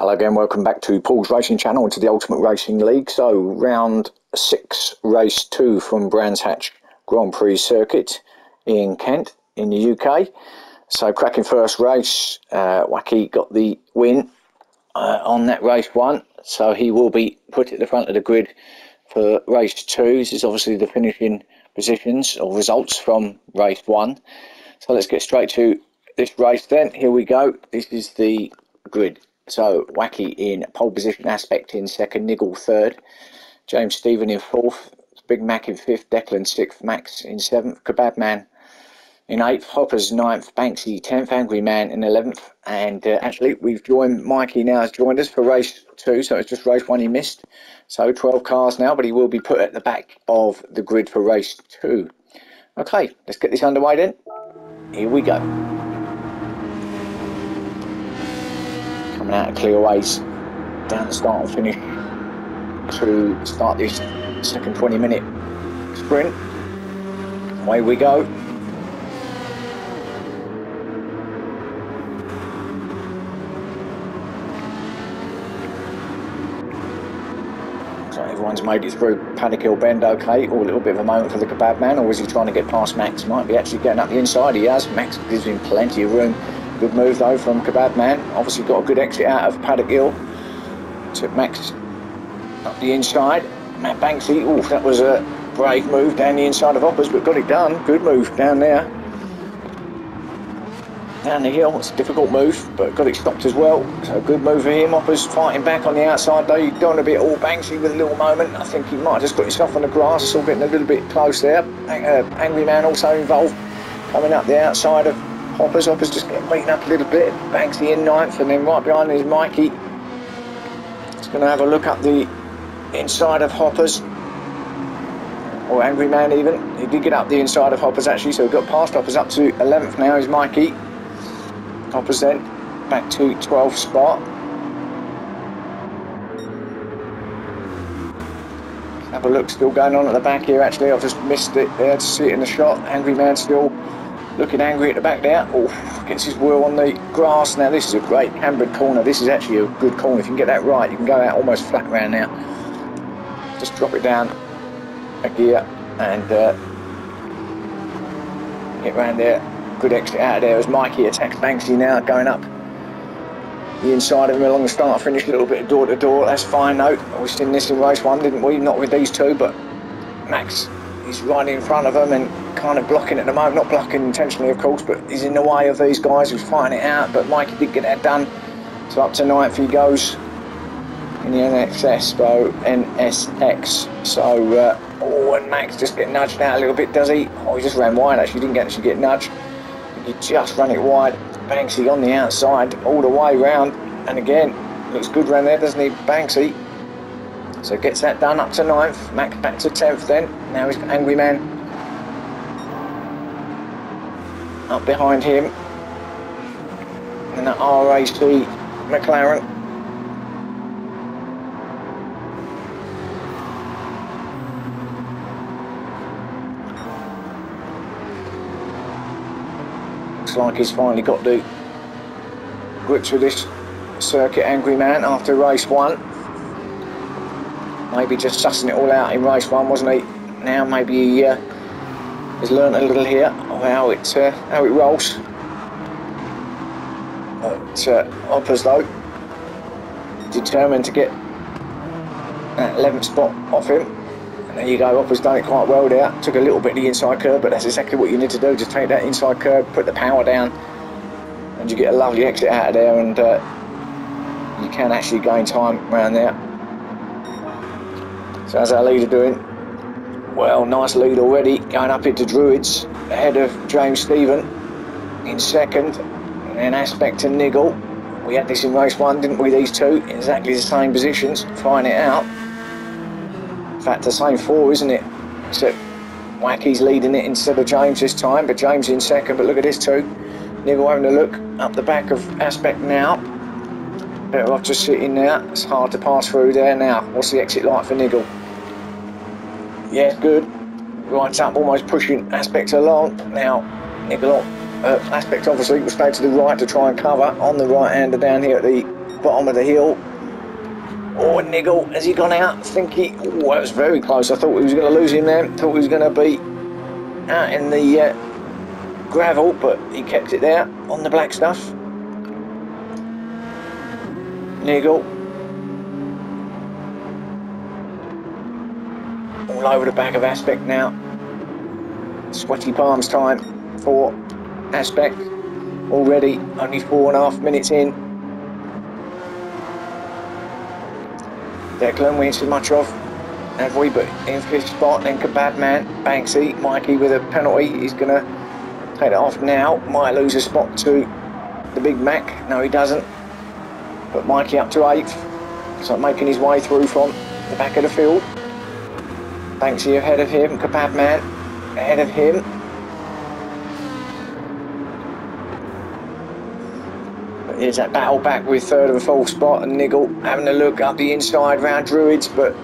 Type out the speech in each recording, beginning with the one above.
Hello again, welcome back to Paul's Racing Channel and to the Ultimate Racing League. So round 6, race 2 from Brands Hatch Grand Prix circuit in Kent in the UK. So cracking first race, Wacky got the win on that race 1. So he will be put at the front of the grid for race 2. This is obviously the finishing positions or results from race 1. So let's get straight to this race then. Here we go. This is the grid. So Wacky in pole position, Aspect in second, Niggle third, James Stephen in fourth, Big Mac in fifth, Declan sixth, Max in seventh, Kebab Man in eighth, Hoppers ninth, Banksy 10th, Angry Man in 11th, and actually we've joined, Mikey now has joined us for race 2, so it's just race 1 he missed, so 12 cars now, but he will be put at the back of the grid for race 2. Okay, let's get this underway then. Here we go. Coming out of Clearways, down the start and finish to start this second 20-minute sprint. Away we go. So everyone's made it through Paddock Hill Bend okay, or a little bit of a moment for the Kebab Man, or is he trying to get past Max? Might be actually getting up the inside, he has. Max gives him plenty of room. Good move though from Kebab Man. Obviously got a good exit out of Paddock Hill. Took Max up the inside. Matt Banksy, ooh, that was a brave move down the inside of Hoppers, but got it done. Good move down there. Down the hill, it's a difficult move, but got it stopped as well. So good move for him. Hoppers fighting back on the outside though. You've gone a bit all Banksy with a little moment. I think he might have just got himself on the grass. It's all getting a little bit close there. Angry Man also involved, coming up the outside of Hoppers just getting beaten up a little bit. Banksy in 9th, and then right behind is Mikey. He's going to have a look up the inside of Hoppers, or Angry Man even. He did get up the inside of Hoppers actually, so he got past Hoppers up to 11th now is Mikey. Hoppers then back to 12th spot. Have a look, still going on at the back here actually. I've just missed it there to see it in the shot. Angry Man still looking angry at the back there. Oh, gets his wheel on the grass. Now this is a great cambered corner. This is actually a good corner. If you can get that right, you can go out almost flat round now. Just drop it down a gear and get round there. Good exit out of there as Mikey attacks Banksy now, going up the inside of him along the start finish, a little bit of door to door. That's fine though. We've seen this in race 1, didn't we? Not with these two, but Max is right in front of them and kind of blocking at the moment, not blocking intentionally of course, but he's in the way of these guys who's fighting it out. But Mikey did get that done, so up to 9th he goes in the NSX. So oh, and Max just getting nudged out a little bit, does he? Oh, he just ran wide actually, didn't actually get nudged, he just ran it wide. Banksy on the outside all the way round, and again looks good round there, doesn't he, Banksy? So gets that done up to 9th, Max back to 10th then. Now he's got Angry Man up behind him. And that RAC McLaren. Looks like he's finally got the grips with this circuit, Angry Man, after race 1. Maybe just sussing it all out in race 1, wasn't he? Now maybe he has learnt a little here of how it rolls. But Hoppers though, determined to get that 11th spot off him. And there you go, Hoppers done it quite well there. Took a little bit of the inside curve, but that's exactly what you need to do, just take that inside curve, put the power down, and you get a lovely exit out of there, and you can actually gain time around there. So how's our leader doing? Well, nice lead already, going up into Druids, ahead of James Stephen in second, and then Aspect and Niggle. We had this in race 1, didn't we, these two? Exactly the same positions, trying it out. In fact, the same 4, isn't it? Except Wacky's leading it instead of James this time, but James in second, but look at this two. Niggle having a look up the back of Aspect now. Better off just sitting there, it's hard to pass through there now. What's the exit like for Niggle? Yeah, good. Right up, almost pushing Aspect along. Now, Niggle Aspect obviously will stay to the right to try and cover on the right hander down here at the bottom of the hill. Oh, Niggle, has he gone out? I think he... Oh, that was very close. I thought we was going to lose him there. Thought he was going to be out in the gravel, but he kept it there on the black stuff. Niggle. All over the back of Aspect now. Sweaty palms time for Aspect. Already only 4.5 minutes in. Declan we ain't seen much of, have we? But in 5th spot, then Kebab Man, Banksy, Mikey with a penalty. He's going to take it off now. Might lose a spot to the Big Mac. No, he doesn't. But Mikey up to 8th. So making his way through from the back of the field. Banksy ahead of him. Kebab Man ahead of him. But here's that battle back with 3rd and 4th spot, and Niggle having a look up the inside round Druids, but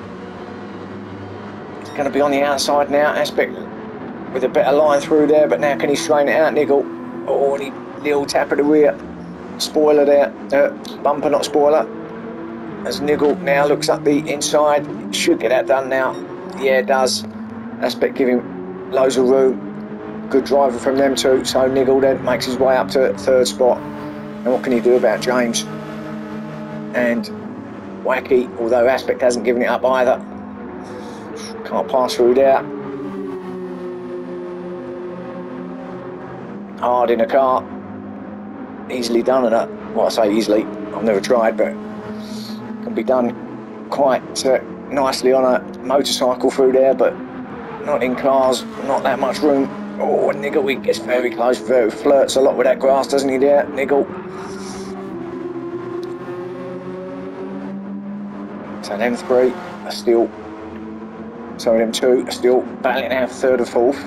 it's going to be on the outside now. Aspect with a better line through there, but now can he strain it out, Niggle? Oh, and he little tap at the rear. Spoiler there. Bumper, not spoiler. As Niggle now looks up the inside. Should get that done now. Yeah, it does. Aspect giving loads of room. Good driver from them too. So Niggle then makes his way up to 3rd spot. And what can he do about James? And Wacky, although Aspect hasn't given it up either. Can't pass through there. Hard in a car. Easily done in that. Well, I say easily. I've never tried, but can be done quite nicely on a motorcycle through there, but not in cars. Not that much room. Oh, Niggle, he gets very close. Very flirts a lot with that grass, doesn't he? There, Niggle. So them 3 are still. So them 2 are still battling out 3rd and 4th.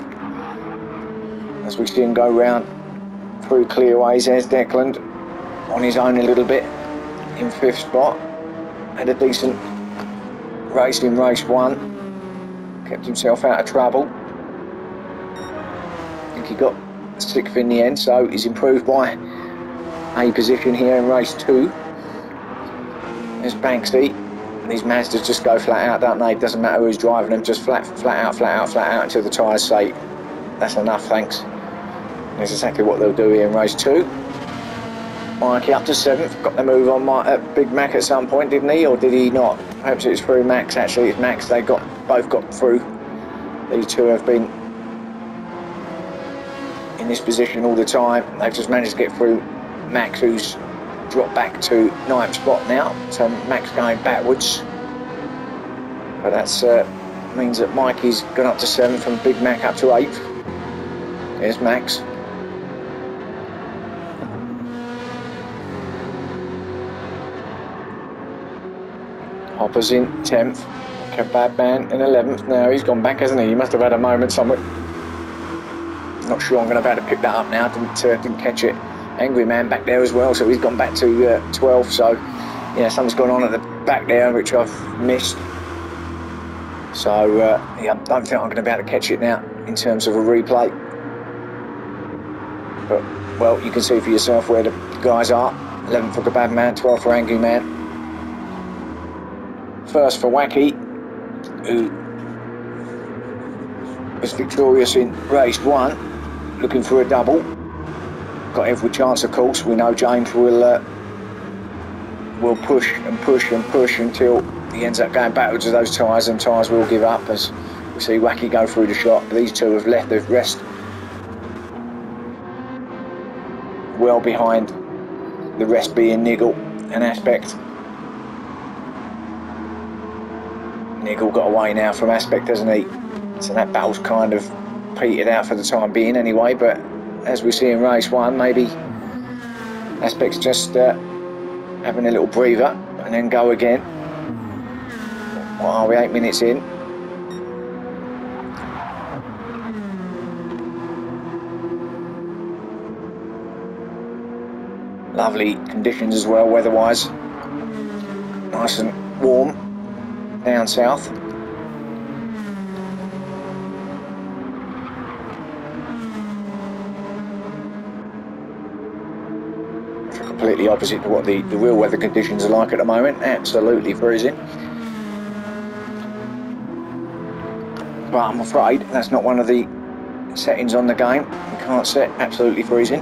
As we see him go round through clearways. There's Declan on his own a little bit in 5th spot. Had a decent race in race 1. Kept himself out of trouble. I think he got 6th in the end, so he's improved by a position here in race 2. There's Banksy. These Mazdas just go flat out, don't they? It doesn't matter who's driving them, just flat out until the tyres say that's enough, thanks. That's exactly what they'll do here in race 2. Mikey up to 7th, got the move on Big Mac at some point, didn't he? Or did he not? Perhaps it was through Max, actually. It's Max, they both got through. These 2 have been in this position all the time. They've just managed to get through Max, who's dropped back to 9th spot now. So Max going backwards. But that's means that Mikey's gone up to 7th and Big Mac up to 8th. There's Max. Hopper's in 10th. Kebab Man in 11th. Now he's gone back, hasn't he? He must have had a moment somewhere. Not sure I'm going to be able to pick that up now. Didn't catch it. Angry Man back there as well, so he's gone back to 12th. So yeah, something's gone on at the back there which I've missed. So yeah, I don't think I'm going to be able to catch it now in terms of a replay. But well, you can see for yourself where the guys are. 11th for Kebab Man, 12th for Angry Man. 1st for Wacky, who was victorious in race 1, looking for a double. Got every chance, of course. We know James will push and push and push until he ends up going backwards with those tyres, and tyres will give up as we see Wacky go through the shot. These 2 have left the rest well behind, the rest being Niggle and Aspect. Niggle got away now from Aspect, hasn't he? So that battle's kind of petered out for the time being anyway, but as we see in race 1, maybe Aspect's just having a little breather and then go again. What are we, 8 minutes in? Lovely conditions as well, weather-wise. Nice and warm down south. completely opposite to what the real weather conditions are like at the moment. Absolutely freezing. But I'm afraid that's not one of the settings on the game. You can't set absolutely freezing.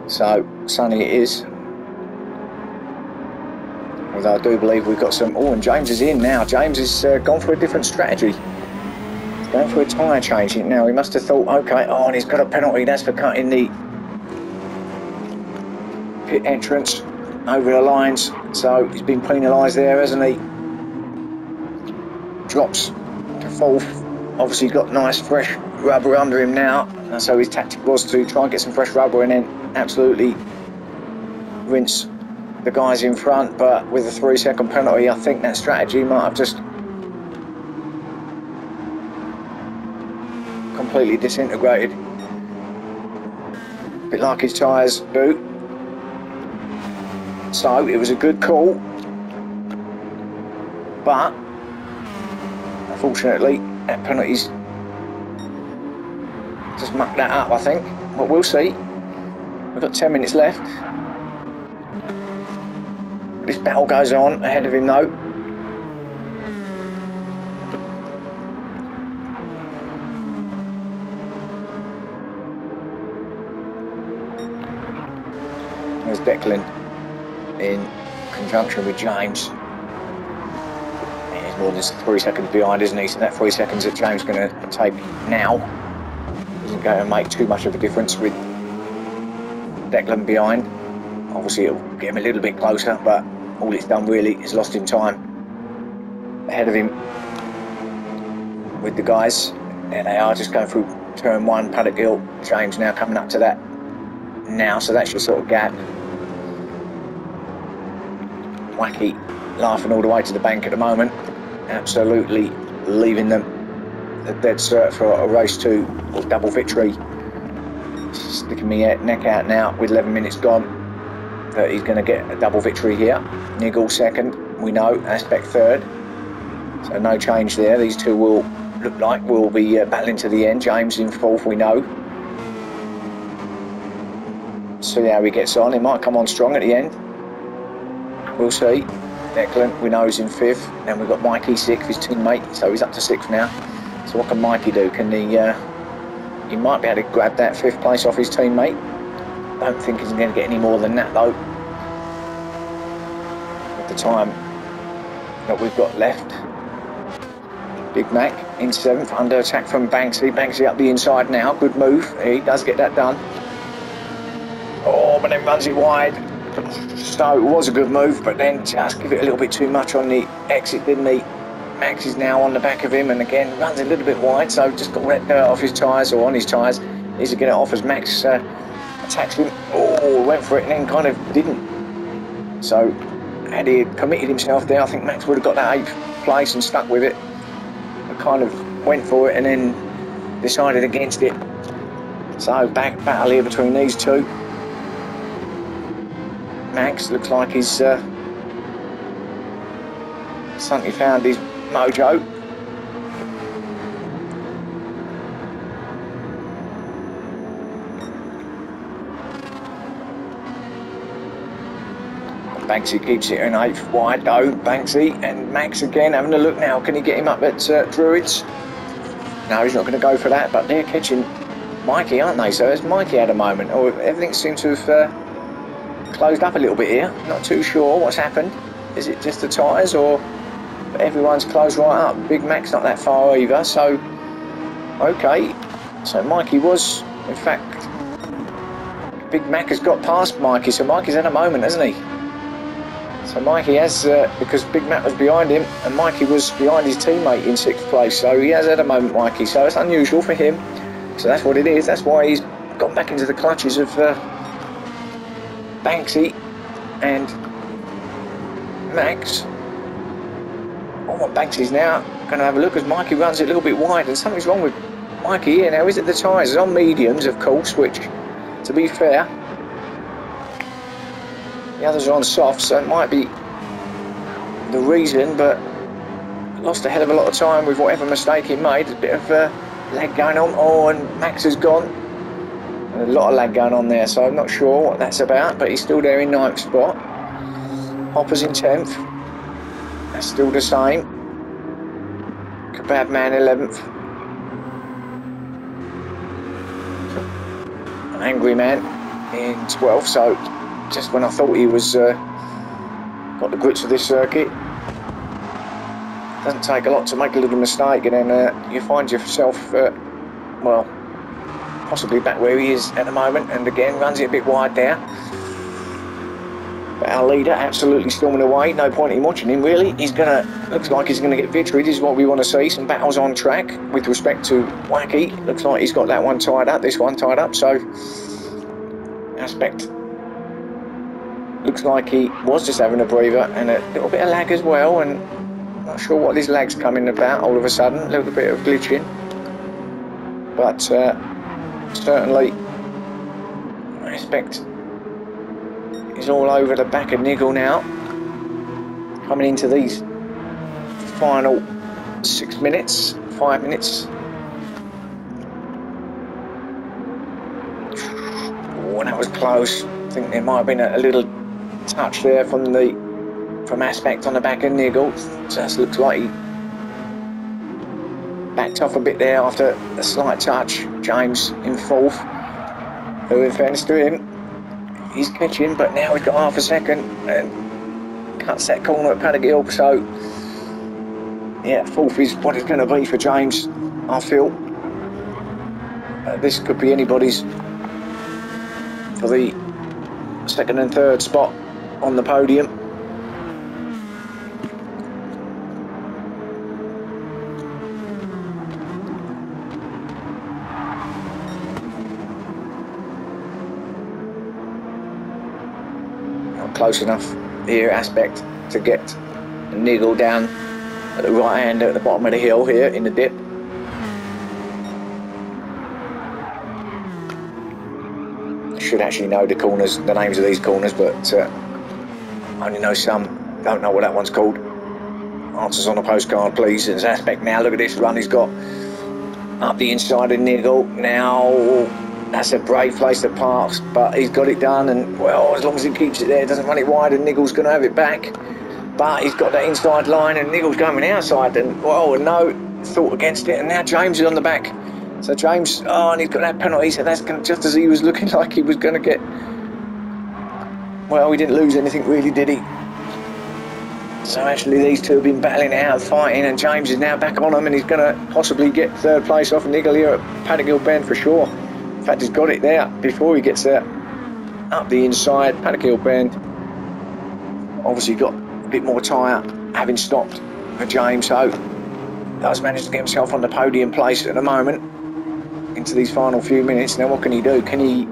So sunny it is. Although I do believe we've got some... Oh, and James is in now. James has gone for a different strategy. He's going for a tyre change now. He must have thought, okay, oh, and he's got a penalty. That's for cutting the pit entrance over the lines. So he's been penalised there, hasn't he? Drops to fourth. Obviously got nice fresh rubber under him now. And so his tactic was to try and get some fresh rubber and then absolutely rinse the guys in front, but with a 3-second penalty, I think that strategy might have just completely disintegrated. A bit like his tyres do. So it was a good call, but unfortunately that penalty's just mucked that up, I think. But we'll see. We've got 10 minutes left. This battle goes on ahead of him though. There's Declan in conjunction with James. He's more than 3 seconds behind, isn't he? So that 3 seconds that James is going to take now isn't going to make too much of a difference with Declan behind. Obviously it'll get him a little bit closer, but all it's done really is lost him time ahead of him with the guys. There they are, just going through turn 1, Paddock Hill. James now coming up to that now, so that's your sort of gap. Wacky laughing all the way to the bank at the moment, absolutely leaving them a dead cert for a race 2 or double victory. Sticking my neck out now with 11 minutes gone. That he's going to get a double victory here. Niggle second, we know. Aspect third. So no change there. These two will look like will be battling to the end. James in fourth, we know. See how he gets on. He might come on strong at the end. We'll see. Declan, we know, he's in fifth. Then we've got Mikey 6th, his teammate. So he's up to 6th now. So what can Mikey do? Can he might be able to grab that 5th place off his teammate. Don't think he's going to get any more than that though. With the time that we've got left. Big Mac in 7th, under attack from Banksy. Banksy up the inside now. Good move. He does get that done. Oh, but then runs it wide. So it was a good move, but then just give it a little bit too much on the exit, didn't he? Max is now on the back of him and again runs a little bit wide, so just got that dirt off his tyres or on his tyres. Needs to get it off as Max attacks him. Oh, went for it and then kind of didn't. So had he committed himself there, I think Max would have got that 8th place and stuck with it. But kind of went for it and then decided against it. So back battle here between these two. Max looks like he's suddenly found his mojo. Banksy keeps it in 8th wide though, Banksy, and Max again having a look now. Can he get him up at Druids? No, he's not going to go for that, but they're catching Mikey, aren't they? So it's Mikey at a moment. Oh, everything seems to have closed up a little bit here. Not too sure what's happened. Is it just the tyres or everyone's closed right up? Big Mac's not that far either, so okay. So Mikey was, in fact, Big Mac has got past Mikey, so Mikey's at a moment, hasn't he? So Mikey has, because Big Mac was behind him and Mikey was behind his teammate in 6th place, so he has had a moment, Mikey, so it's unusual for him. So that's what it is, that's why he's got back into the clutches of Banksy and Max. Oh, Banksy's now going to have a look as Mikey runs it a little bit wide, and something's wrong with Mikey here now. Is it the tyres? It's on mediums, of course, which, to be fair, the others are on softs, so it might be the reason, but lost a hell of a lot of time with whatever mistake he made. A bit of lag going on. Oh, and Max has gone. A lot of lag going on there, so I'm not sure what that's about, but he's still there in 9th spot. Hopper's in 10th. That's still the same. Kebab Man 11th. Angry Man in 12th, so just when I thought he was got the grits of this circuit. Doesn't take a lot to make a little mistake, and then you find yourself, well, possibly back where he is at the moment, and again runs it a bit wide there. But our leader absolutely storming away. No point in watching him really. Looks like he's gonna get victory. This is what we want to see. Some battles on track with respect to Wacky. Looks like he's got that one tied up. This one tied up. So Aspect looks like he was just having a breather and a little bit of lag as well. And not sure what this lag's coming about all of a sudden. A little bit of glitching, but certainly Aspect is all over the back of Niggle now, coming into these final 5 minutes. Oh, that was close. I think there might have been a little touch there from Aspect on the back of Niggle. Just looks like he backed off a bit there after a slight touch. James in 4th, who in fairness to him, he's catching, but now he's got half a second and cuts that corner at Paddock Hill. So yeah, 4th is what it's going to be for James, I feel. This could be anybody's for the 2nd and 3rd spot on the podium. Not close enough here, Aspect, to get Niggle down at the right hand at the bottom of the hill here in the dip. Should actually know the names of these corners, but only know some. Don't know what that one's called. Answers on a postcard, please. As Aspect now, look at this run he's got up the inside of Niggle. Now that's a brave place to park, but he's got it done, and well, as long as he keeps it there, doesn't run it wide, and Niggle's going to have it back. But he's got that inside line, and Niggle's going outside, and well, no thought against it, and now James is on the back. So James, and he's got that penalty, so that's just as he was looking like he was going to get. Well, he didn't lose anything really, did he? So actually these two have been battling it out, fighting, and James is now back on him, and he's going to possibly get 3rd place off Niggle here at Paddock Hill Bend for sure. In fact, he's got it there before he gets there. Up the inside, Paddock Hill Bend. Obviously got a bit more tyre, having stopped for James, so does manage to get himself on the podium place at the moment. Into these final few minutes. Now what can he do? Can he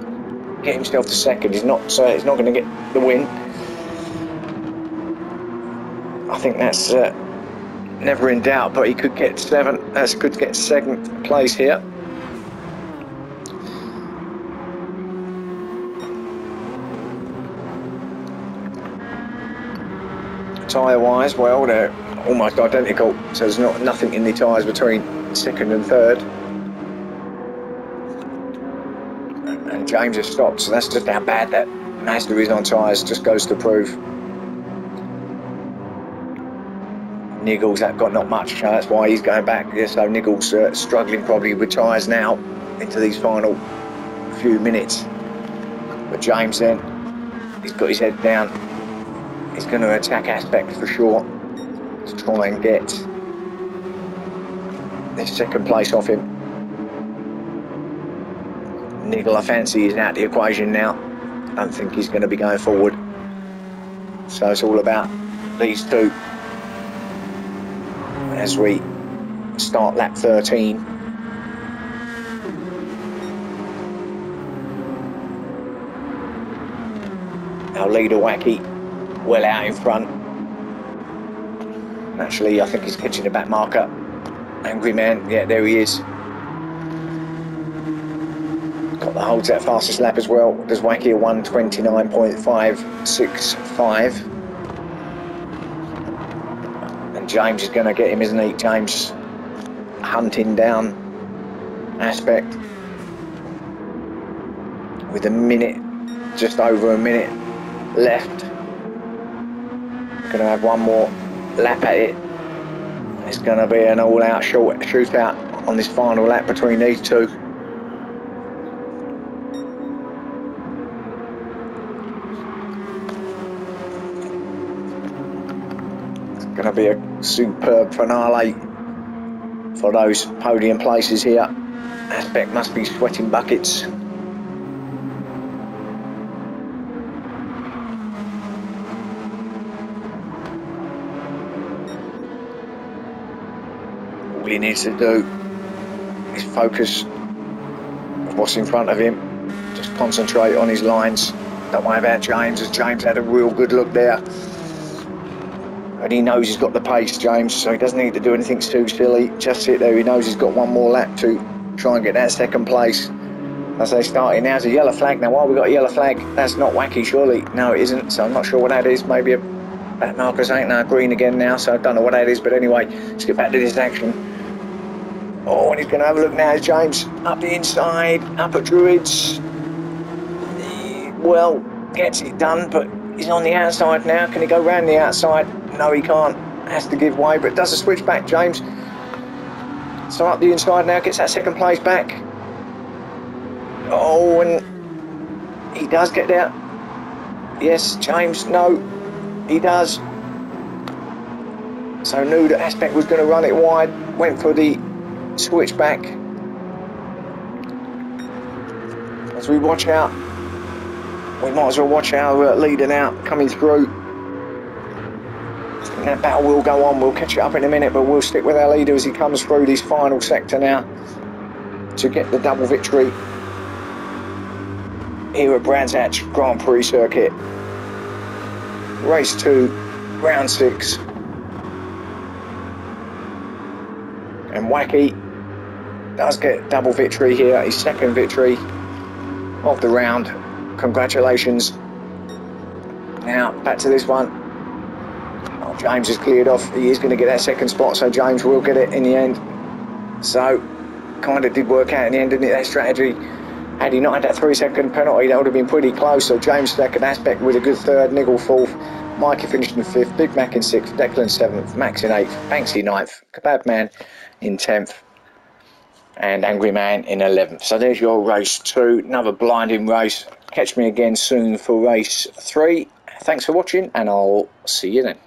get himself to 2nd? He's not going to get the win. I think that's never in doubt, but he could get 2nd place here. Tyre wise, well, they're almost identical, so there's nothing in the tyres between 2nd and 3rd. And James has stopped, so that's just how bad that Mazda is on tyres, just goes to prove. Niggle's got not much, that's why he's going back. Yeah, so Niggle's struggling probably with tyres now into these final few minutes. But James then, he's got his head down. He's going to attack Aspect for sure to try and get this 2nd place off him. Niggle, I fancy, is out the equation now. Don't think he's going to be going forward. So it's all about these two as we start lap 13. Our leader, Wacky, well out in front. Naturally, I think he's catching the back marker. Angry Man, yeah, there he is. Got the holds that fastest lap as well. Does Wacky a 1:29.565. And James is going to get him, isn't he? James hunting down Aspect. with a minute, just over a minute left. Going to have one more lap at it. It's going to be an all-out shootout on this final lap between these two. It's going to be a superb finale for those podium places here. Aspect must be sweating buckets. All he needs to do is focus on what's in front of him. Just concentrate on his lines. Don't worry about James, as James had a real good look there. And he knows he's got the pace, James, so he doesn't need to do anything too silly. Just sit there. He knows he's got one more lap to try and get that second place. As they start in, now's a yellow flag. Now, why we got a yellow flag? That's not Wacky, surely. No, it isn't, so I'm not sure what that is. Maybe a back markers ain't now green again now, so I don't know what that is. But anyway, let's get back to this action. Oh, and he's going to have a look now, James. Up the inside, up at Druids. Well, gets it done, but he's on the outside now. Can he go round the outside? No, he can't. Has to give way, but does a switch back, James. So up the inside now, gets that second place back. Oh, and he does get there. Yes, James, no, he does. So knew that Aspect was going to run it wide, went for the switch back. As we watch out, we might as well watch our leader now coming through. That battle will go on. We'll catch it up in a minute, but we'll stick with our leader as he comes through this final sector now to get the double victory here at Brands Hatch Grand Prix circuit. Race 2, round 6. And Wacky does get double victory here, his second victory of the round. Congratulations. Now back to this one. Oh, James is cleared off. He is going to get that second spot, so James will get it in the end. So kind of did work out in the end, didn't it, that strategy? Had he not had that 3-second penalty, that would have been pretty close. So James second, Aspect with a good third, Niggle fourth, Mikey finished in 5th, Big Mac in 6th, Declan 7th, Max in 8th, Banksy 9th, Kebab Man in 10th, and Angry Man in 11th. So there's your race 2, another blinding race. Catch me again soon for race 3. Thanks for watching, and I'll see you then.